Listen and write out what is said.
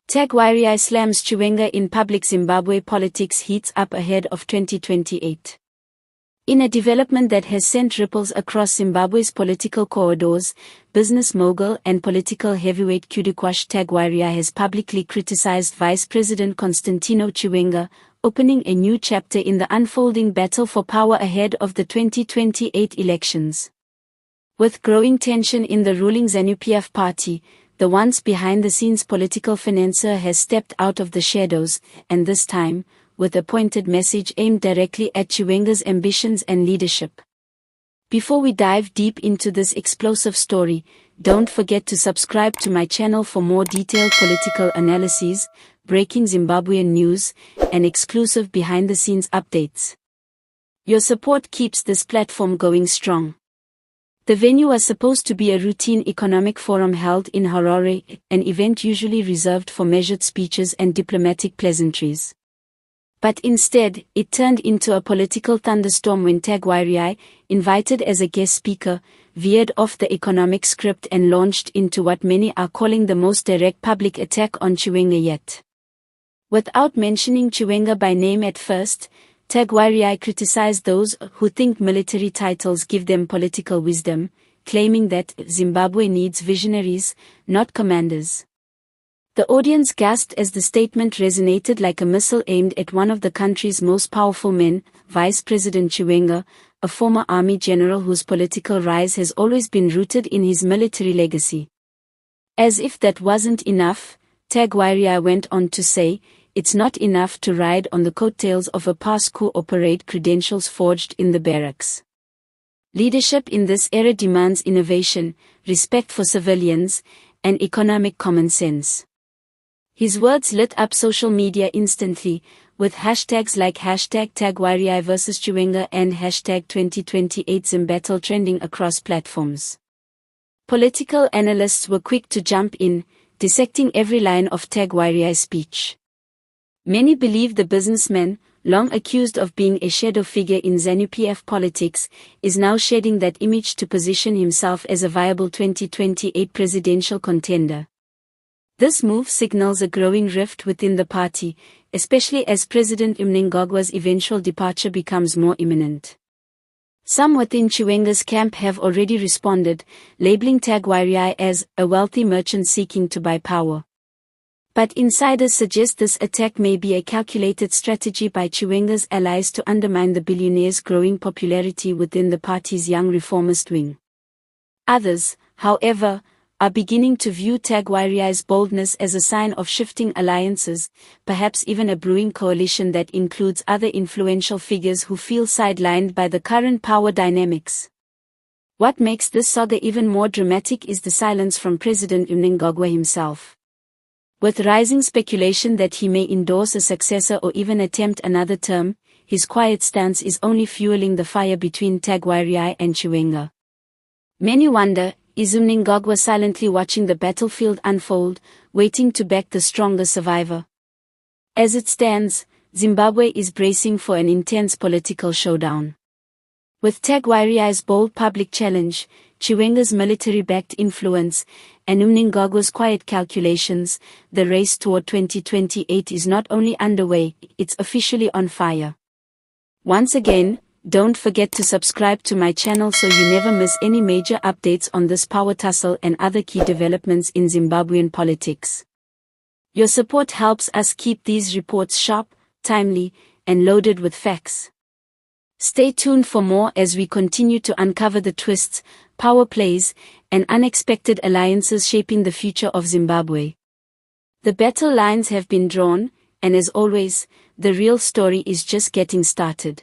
Tagwirei slams Chiwenga in public. Zimbabwe politics heats up ahead of 2028. In a development that has sent ripples across Zimbabwe's political corridors, business mogul and political heavyweight Kudakwashe Tagwirei has publicly criticized Vice President Constantino Chiwenga, opening a new chapter in the unfolding battle for power ahead of the 2028 elections. With growing tension in the ruling ZANU-PF party, the once behind-the-scenes political financier has stepped out of the shadows, and this time, with a pointed message aimed directly at Chiwenga's ambitions and leadership. Before we dive deep into this explosive story, don't forget to subscribe to my channel for more detailed political analyses, breaking Zimbabwean news, and exclusive behind-the-scenes updates. Your support keeps this platform going strong. The venue was supposed to be a routine economic forum held in Harare, an event usually reserved for measured speeches and diplomatic pleasantries. But instead, it turned into a political thunderstorm when Tagwirei, invited as a guest speaker, veered off the economic script and launched into what many are calling the most direct public attack on Chiwenga yet. Without mentioning Chiwenga by name at first, Tagwirei criticized those who think military titles give them political wisdom, claiming that Zimbabwe needs visionaries, not commanders. The audience gasped as the statement resonated like a missile aimed at one of the country's most powerful men, Vice President Chiwenga, a former army general whose political rise has always been rooted in his military legacy. As if that wasn't enough, Tagwirei went on to say, "It's not enough to ride on the coattails of a past coup or parade credentials forged in the barracks. Leadership in this era demands innovation, respect for civilians, and economic common sense." His words lit up social media instantly, with hashtags like #Tagwirei vs Chiwenga and #2028 Zimbattle trending across platforms. Political analysts were quick to jump in, dissecting every line of Tagwirei's speech. Many believe the businessman, long accused of being a shadow figure in ZANU-PF politics, is now shedding that image to position himself as a viable 2028 presidential contender. This move signals a growing rift within the party, especially as President Mnangagwa's eventual departure becomes more imminent. Some within Chiwenga's camp have already responded, labeling Tagwirei as a wealthy merchant seeking to buy power. But insiders suggest this attack may be a calculated strategy by Chiwenga's allies to undermine the billionaire's growing popularity within the party's young reformist wing. Others, however, are beginning to view Tagwirei's boldness as a sign of shifting alliances, perhaps even a brewing coalition that includes other influential figures who feel sidelined by the current power dynamics. What makes this saga even more dramatic is the silence from President Mnangagwa himself. With rising speculation that he may endorse a successor or even attempt another term, his quiet stance is only fueling the fire between Tagwirei and Chiwenga. Many wonder, is Mnangagwa silently watching the battlefield unfold, waiting to back the stronger survivor? As it stands, Zimbabwe is bracing for an intense political showdown. With Tagwirei's bold public challenge, Chiwenga's military-backed influence, and Mnangagwa's quiet calculations, the race toward 2028 is not only underway, it's officially on fire. Once again, don't forget to subscribe to my channel so you never miss any major updates on this power tussle and other key developments in Zimbabwean politics. Your support helps us keep these reports sharp, timely, and loaded with facts. Stay tuned for more as we continue to uncover the twists, power plays, and unexpected alliances shaping the future of Zimbabwe. The battle lines have been drawn, and as always, the real story is just getting started.